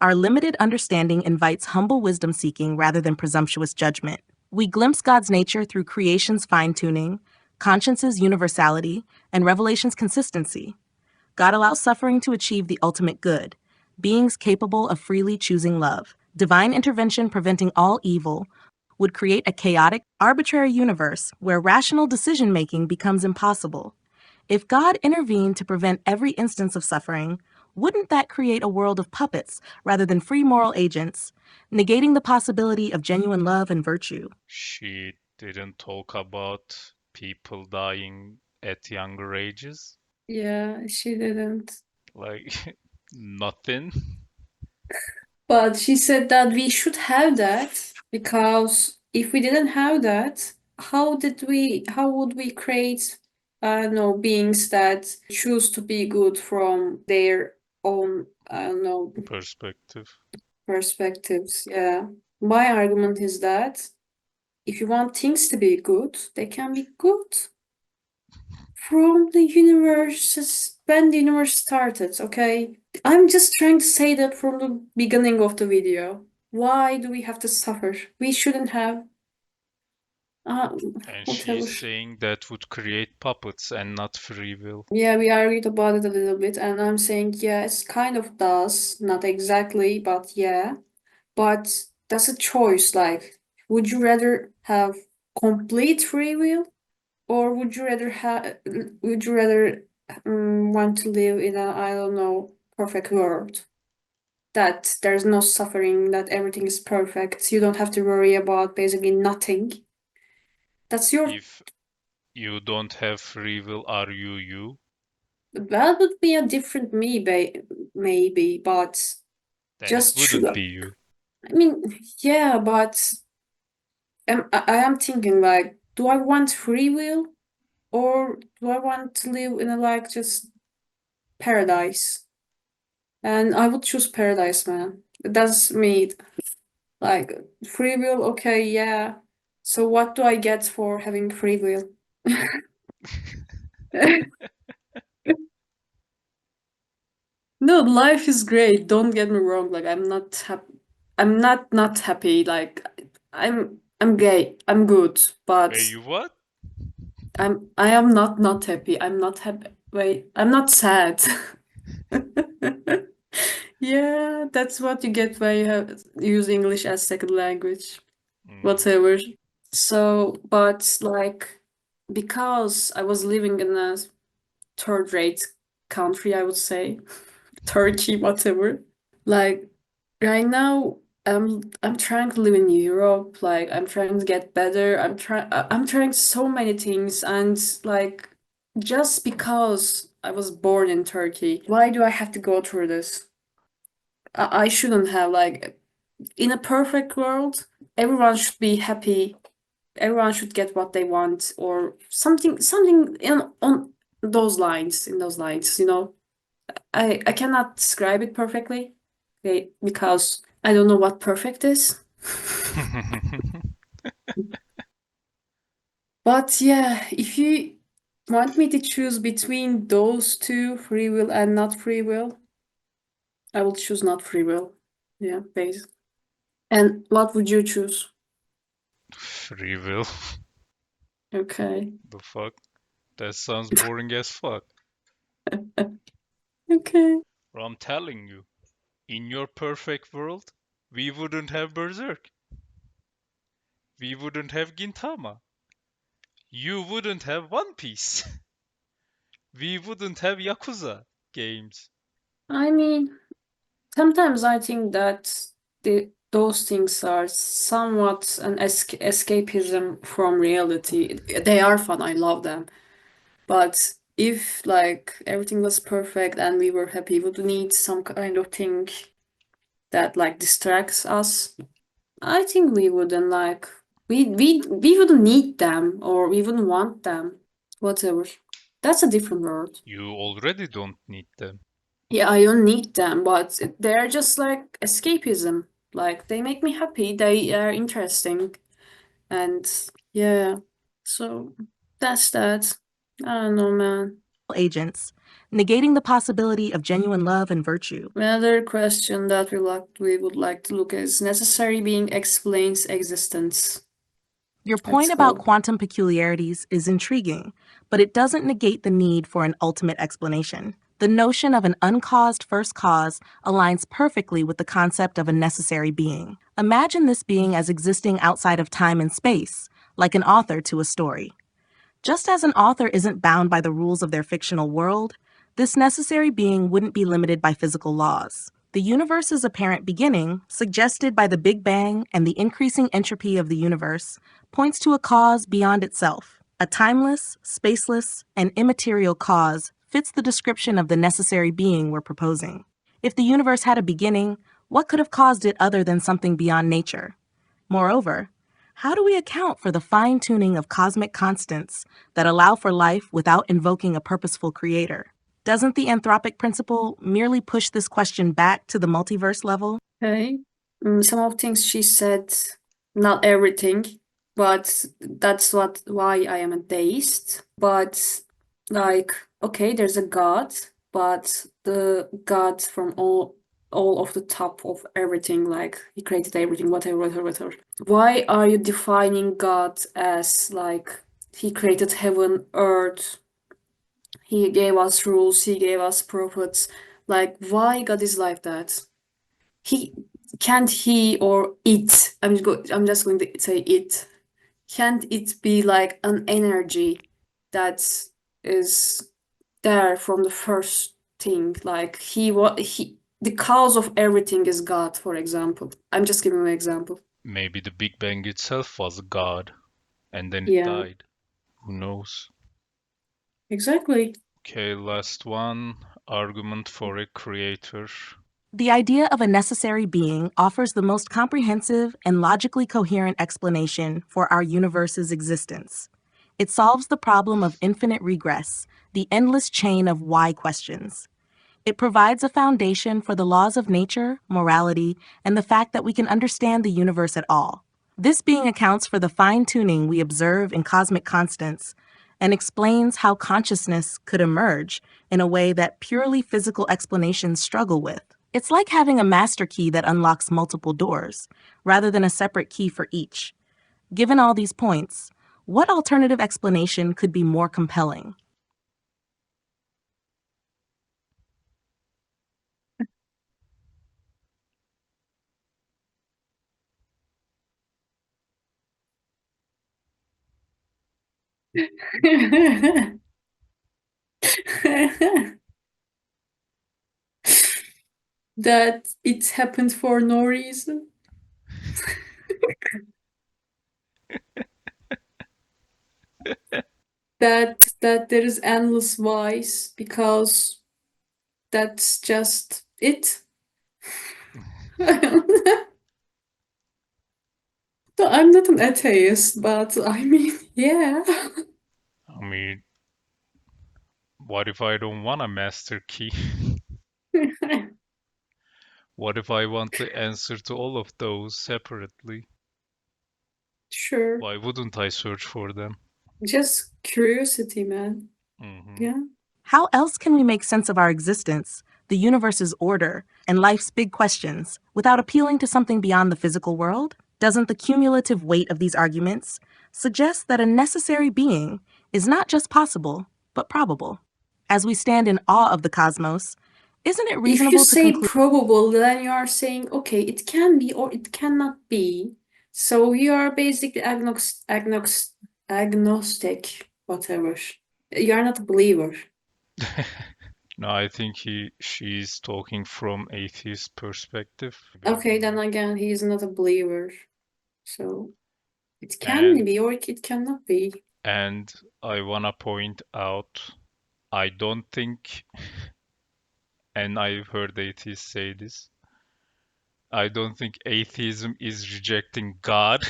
Our limited understanding invites humble wisdom seeking rather than presumptuous judgment. We glimpse God's nature through creation's fine tuning, conscience's universality, and revelation's consistency. God allows suffering to achieve the ultimate good, beings capable of freely choosing love. Divine intervention preventing all evil would create a chaotic, arbitrary universe where rational decision making becomes impossible. If God intervened to prevent every instance of suffering, wouldn't that create a world of puppets rather than free moral agents, negating the possibility of genuine love and virtue? She didn't talk about people dying at younger ages. Yeah, she didn't. Like, nothing. But she said that we should have that because if we didn't have that, how would we create, I don't know, beings that choose to be good from their own, I don't know, Perspective. perspectives? Yeah. My argument is that if you want things to be good, they can be good from the universe, when the universe started, okay? I'm just trying to say that from the beginning of the video. Why do we have to suffer? We shouldn't have. Uh, And Whatever. she's saying that would create puppets and not free will. Yeah, we argued about it a little bit, and I'm saying, yeah, it kind of does. Not exactly, but yeah. But that's a choice. Like, would you rather have complete free will, or would you rather want to live in a, I don't know, perfect world? That there's no suffering, that everything is perfect. You don't have to worry about basically nothing. That's your, If you don't have free will, are you you? that would be a different me, maybe, but Then it just wouldn't be you. I mean, yeah, but I am thinking like, do I want free will or do I want to live in a like just paradise? And I would choose paradise, man. That's me. Like free will, okay, yeah. So what do I get for having free will? No, life is great. Don't get me wrong. Like I'm not happy. I'm not happy. Like I'm gay. I'm good, Wait, but you what? I am not happy. I'm not happy. Wait, I'm not sad. Yeah, that's what you get when you have use English as second language. Mm, Whatever. So, but like because I was living in a third rate country, I would say, Turkey, whatever. Like right now, I'm trying to live in Europe. Like I'm trying to get better. I'm trying so many things, and like just because I was born in Turkey, why do I have to go through this? I shouldn't have. Like in a perfect world, everyone should be happy. Everyone should get what they want, or something in on those lines. You know, I cannot describe it perfectly, okay, because I don't know what perfect is. But yeah, if you want me to choose between those two, free will and not free will, I will choose not free will. Yeah, basically. And what would you choose? free will. Okay. The fuck? That sounds boring as fuck. Okay. But I'm telling you, in your perfect world, we wouldn't have Berserk. We wouldn't have Gintama. You wouldn't have One Piece. We wouldn't have Yakuza games. I mean, sometimes I think that those things are somewhat an escapism from reality. They are fun. I love them. But if like everything was perfect and we were happy, would need some kind of thing that like distracts us. I think we wouldn't like we wouldn't need them or we wouldn't want them. Whatever. That's a different world. You already don't need them. Yeah, I don't need them, but they're just like escapism. Like they make me happy. They are interesting. And yeah. So that's that. I don't know, man. Agents, negating the possibility of genuine love and virtue. Another question that we would like to look at is necessary being explains existence. Your Let's point about go. quantum peculiarities is intriguing, but it doesn't negate the need for an ultimate explanation. The notion of an uncaused first cause aligns perfectly with the concept of a necessary being. Imagine this being as existing outside of time and space, like an author to a story. Just as an author isn't bound by the rules of their fictional world, this necessary being wouldn't be limited by physical laws. The universe's apparent beginning, suggested by the Big Bang and the increasing entropy of the universe, points to a cause beyond itself. A timeless, spaceless, and immaterial cause fits the description of the necessary being we're proposing. If the universe had a beginning, what could have caused it other than something beyond nature? Moreover, how do we account for the fine-tuning of cosmic constants that allow for life without invoking a purposeful creator? Doesn't the anthropic principle merely push this question back to the multiverse level? Okay. Some of things she said, not everything, but that's why I am a deist. But like, okay, there's a God, but the God from all of the top of everything, like he created everything, whatever. Why are you defining God as like he created heaven, earth, he gave us rules, he gave us prophets. Like, why God is like that? He can't he or it. I'm just going to say it. Can't it be like an energy that is there from the first thing? Like the cause of everything is God, for example. I'm just giving an example. Maybe the Big Bang itself was God, and then it Yeah, died. Who knows? exactly. Okay, last one. Argument for a creator. The idea of a necessary being offers the most comprehensive and logically coherent explanation for our universe's existence. It solves the problem of infinite regress, the endless chain of why questions. It provides a foundation for the laws of nature, morality, and the fact that we can understand the universe at all. This being accounts for the fine-tuning we observe in cosmic constants and explains how consciousness could emerge in a way that purely physical explanations struggle with. It's like having a master key that unlocks multiple doors, rather than a separate key for each. Given all these points, what alternative explanation could be more compelling? That it happened for no reason. That there is endless whys because that's just it. So I'm not an atheist, but I mean, yeah. I mean, what if I don't want a master key? What if I want the answer to all of those separately? Sure. Why wouldn't I search for them? Just curiosity, man. Mhm. Yeah. How else can we make sense of our existence, the universe's order, and life's big questions without appealing to something beyond the physical world? Doesn't the cumulative weight of these arguments suggest that a necessary being is not just possible, but probable? As we stand in awe of the cosmos, isn't it If you reasonable to say conclude probable, then you are saying, okay, it can be or it cannot be. So you are basically agnostic, whatever. You are not a believer. No, I think she's talking from atheist perspective. Okay, then again, he is not a believer. So it can And be or it cannot be. and I wanna point out, I don't think, and I've heard atheists say this, I don't think atheism is rejecting God.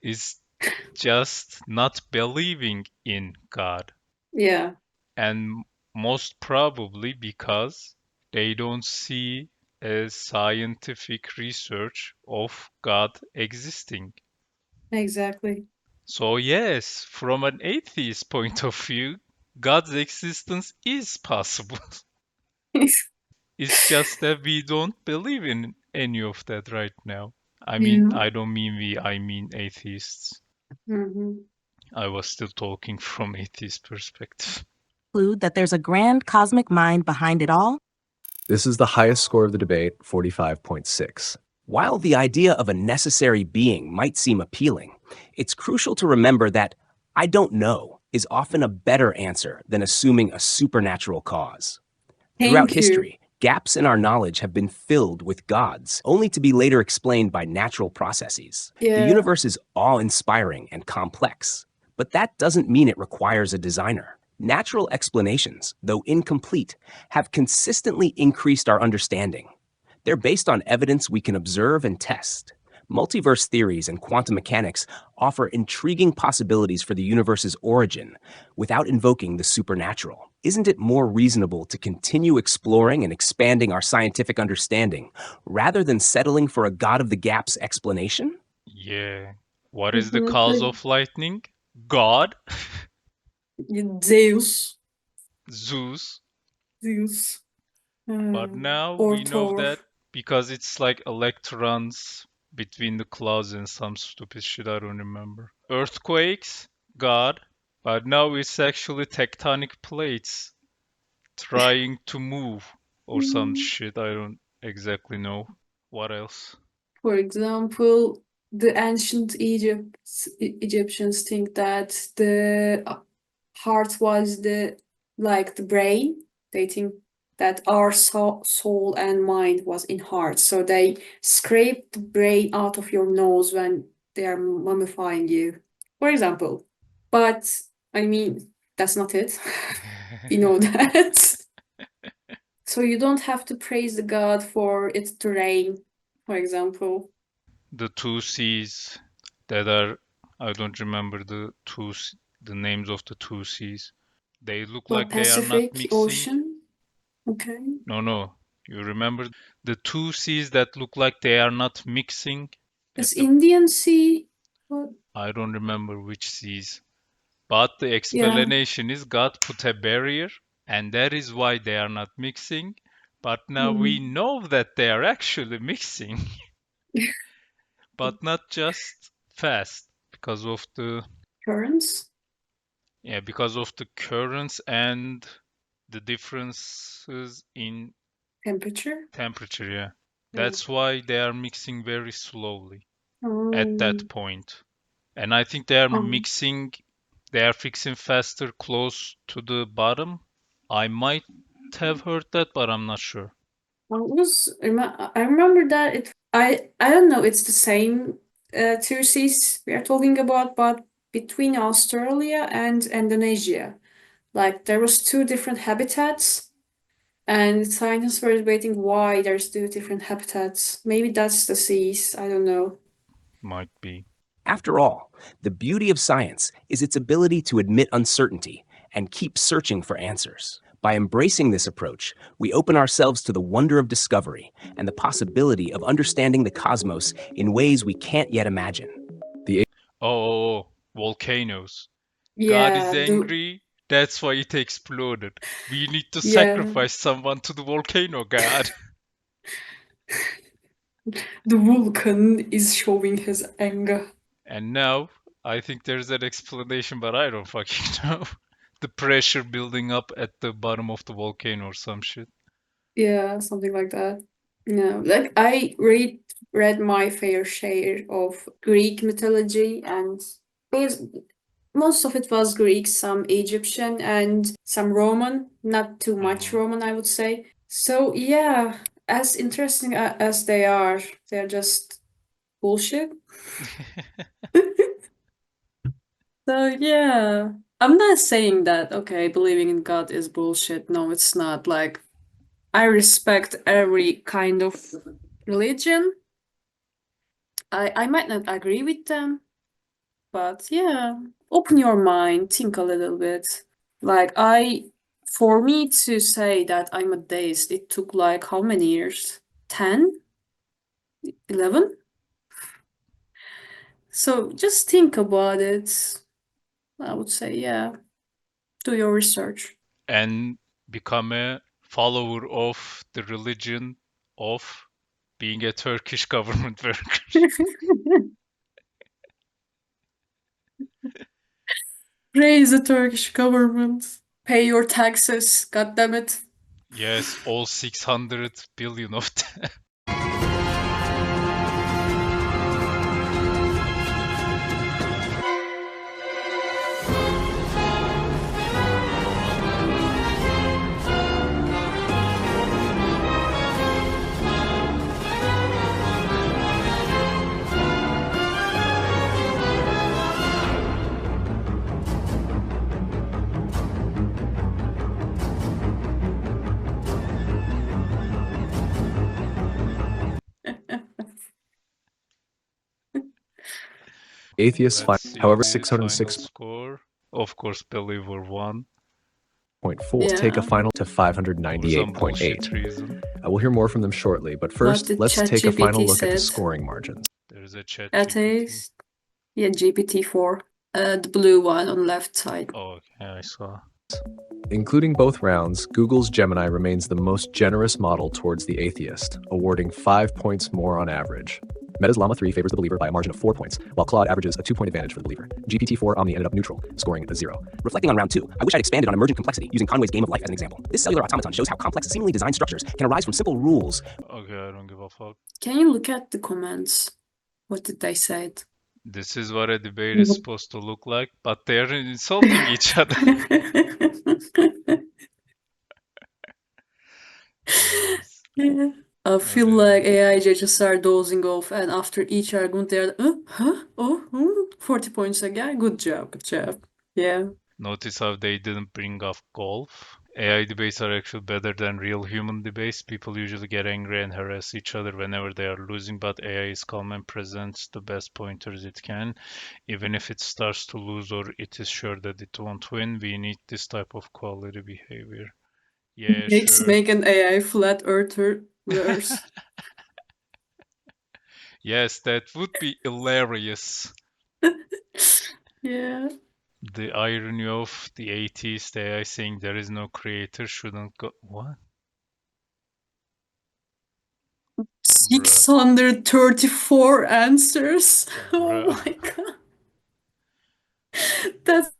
It's just not believing in God. Yeah, And most probably because they don't see a scientific research of God existing. exactly. So yes, from an atheist point of view, God's existence is possible. It's just that we don't believe in any of that right now. I mean, Yeah. I don't mean we, I mean atheists. Mhm. I was still talking from atheist perspective. Conclude that there's a grand cosmic mind behind it all? This is the highest score of the debate, 45.6. While the idea of a necessary being might seem appealing, it's crucial to remember that "I don't know" is often a better answer than assuming a supernatural cause. Throughout Thank you. history, gaps in our knowledge have been filled with gods, only to be later explained by natural processes. The Yeah. universe is awe-inspiring and complex, but that doesn't mean it requires a designer. Natural explanations, though incomplete, have consistently increased our understanding. They're based on evidence we can observe and test. Multiverse theories and quantum mechanics offer intriguing possibilities for the universe's origin without invoking the supernatural. Isn't it more reasonable to continue exploring and expanding our scientific understanding rather than settling for a God of the Gaps explanation? Yeah. What is the Mhm. cause of lightning? God? Zeus. Zeus. Zeus. But now Or we know Thor. that because it's like electrons between the clouds and some stupid shit I don't remember. Earthquakes? God. But now it's actually tectonic plates trying to move or some shit I don't exactly know. What else? For example, the ancient Egyptians think that the heart was the brain. They think that our soul and mind was in heart. So they scrape the brain out of your nose when they are mummifying you, for example. But I mean, that's not it. We know that. So you don't have to praise the god for its terrain, for example. The two seas that are, I don't remember the names of the two seas. They look Well, like they are not Pacific mixing. Ocean. Okay. No. You remember the two seas that look like they are not mixing? It's Indian Sea. What? I don't remember which seas. But the Yeah. explanation is God put a barrier, and that is why they are not mixing. But now we know that they are actually mixing, but not just fast because of the Currents. because of the currents and the differences in Temperature. temperature. Yeah, Yeah. that's why they are mixing very slowly at Oh. that point. And I think they are Um, mixing, they are fixing faster close to the bottom. I might have heard that, but I'm not sure. I remember that I don't know, it's the same two seas we are talking about, but between Australia and Indonesia. Like there was two different habitats, and scientists were debating why there's two different habitats. Maybe that's the seas, I don't know. Might be. After all, the beauty of science is its ability to admit uncertainty and keep searching for answers. By embracing this approach, we open ourselves to the wonder of discovery and the possibility of understanding the cosmos in ways we can't yet imagine. Oh, volcanoes. God is Yeah, angry. That's why it exploded. We need to yeah, sacrifice someone to the volcano god. the Vulcan is showing his anger. And now I think there's an explanation, but I don't fucking know. The pressure building up at the bottom of the volcano or some shit. Yeah, something like that. No, like I read my fair share of Greek mythology, and because most of it was Greek, some Egyptian, and some Roman. Not too much Roman, I would say. So yeah, as interesting as they are, they're just bullshit. So yeah, I'm not saying that, okay, believing in God is bullshit. No, it's not. Like, I respect every kind of religion. I might not agree with them, but yeah, open your mind, think a little bit. Like, for me to say that I'm a deist, it took like how many years? 10? 11? So just think about it. I would say, yeah. Do your research. and become a follower of the religion of being a Turkish government worker. Praise the Turkish government. Pay your taxes. God damn it. Yes, all 600 billion of them. Atheists find, Let's see however, the final 606.4 score. Of course, Believer won take a Yeah. final to for some 598.8. bullshit reason. We'll hear more from them shortly, but What first, did let's take a final ChatGPT look at the said? scoring margins. There is a chat GPT. Atheist. Yeah, GPT-4. The blue one on left side. Oh, okay, I saw. Including both rounds, Google's Gemini remains the most generous model towards the atheist, awarding 5 points more on average. Meta's Llama 3 favors the believer by a margin of 4 points, while Claude averages a 2-point advantage for the believer. GPT-4 Omni ended up neutral, scoring a 0. Reflecting on round 2, I wish I'd expanded on emergent complexity using Conway's Game of Life as an example. This cellular automaton shows how complex, seemingly designed structures can arise from simple rules. Okay, I don't give a fuck. Can you look at the comments? What did they say? This is what a debate is supposed to look like, but they're insulting each other. Yes. Yeah. I feel Okay. like AI judges are dozing off, and after each argument, they're, huh? Oh, 40 points again. Good job, good job. Yeah. Notice how they didn't bring up golf. AI debates are actually better than real human debates. People usually get angry and harass each other whenever they are losing, but AI is calm and presents the best pointers it can. Even if it starts to lose or it is sure that it won't win, we need this type of quality behavior. Yeah, sure. Make an AI flat earther worse. Yes, that would be hilarious. Yeah. The irony of the atheist AI saying there is no creator shouldn't go. What? 634 answers. Oh Bruh. my god. That's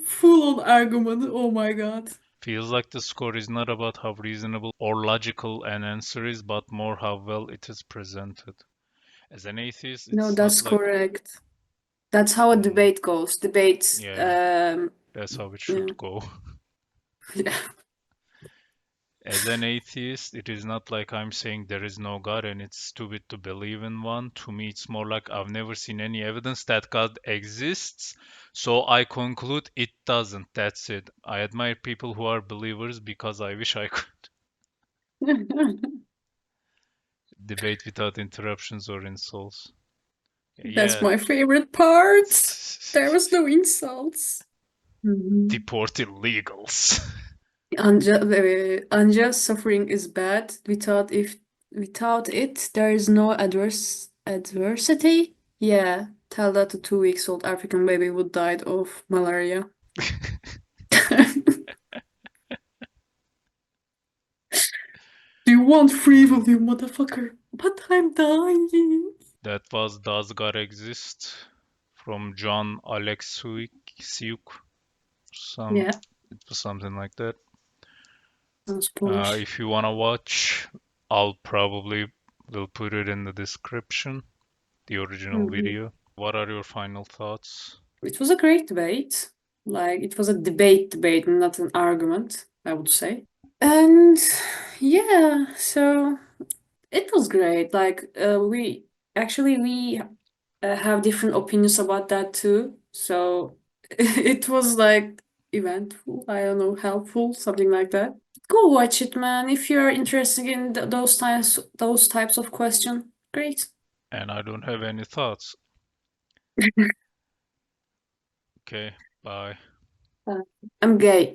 full on argument. Oh my god. Feels like the score is not about how reasonable or logical an answer is, but more how well it is presented. As an atheist, No, it's that's not like correct. That's how a debate goes. Debates, yeah, that's how it should yeah. go. Yeah. As an atheist, it is not like I'm saying there is no God and it's stupid to believe in one. To me, it's more like I've never seen any evidence that God exists, so I conclude it doesn't. That's it. I admire people who are believers because I wish I could. Debate without interruptions or insults. That's Yeah. my favorite part. There was no insults. Deport illegals. Unjust suffering is bad. Without it, there is no adversity. Yeah, tell that a 2 weeks old African baby who died of malaria. Do you want free will, you motherfucker? But I'm dying. That was Does God Exist from John Alexiuk. Yeah, It was something like that. sounds Polish. If you wanna watch, I'll probably will put it in the description, the original video. What are your final thoughts? It was a great debate. Like, it was a debate, not an argument, I would say. And yeah, so it was great. Like, we have different opinions about that too. So it was like eventful, I don't know, helpful, something like that. Go watch it, man, if you're interested in those types of question. Great. And I don't have any thoughts. Okay, bye. I'm gay.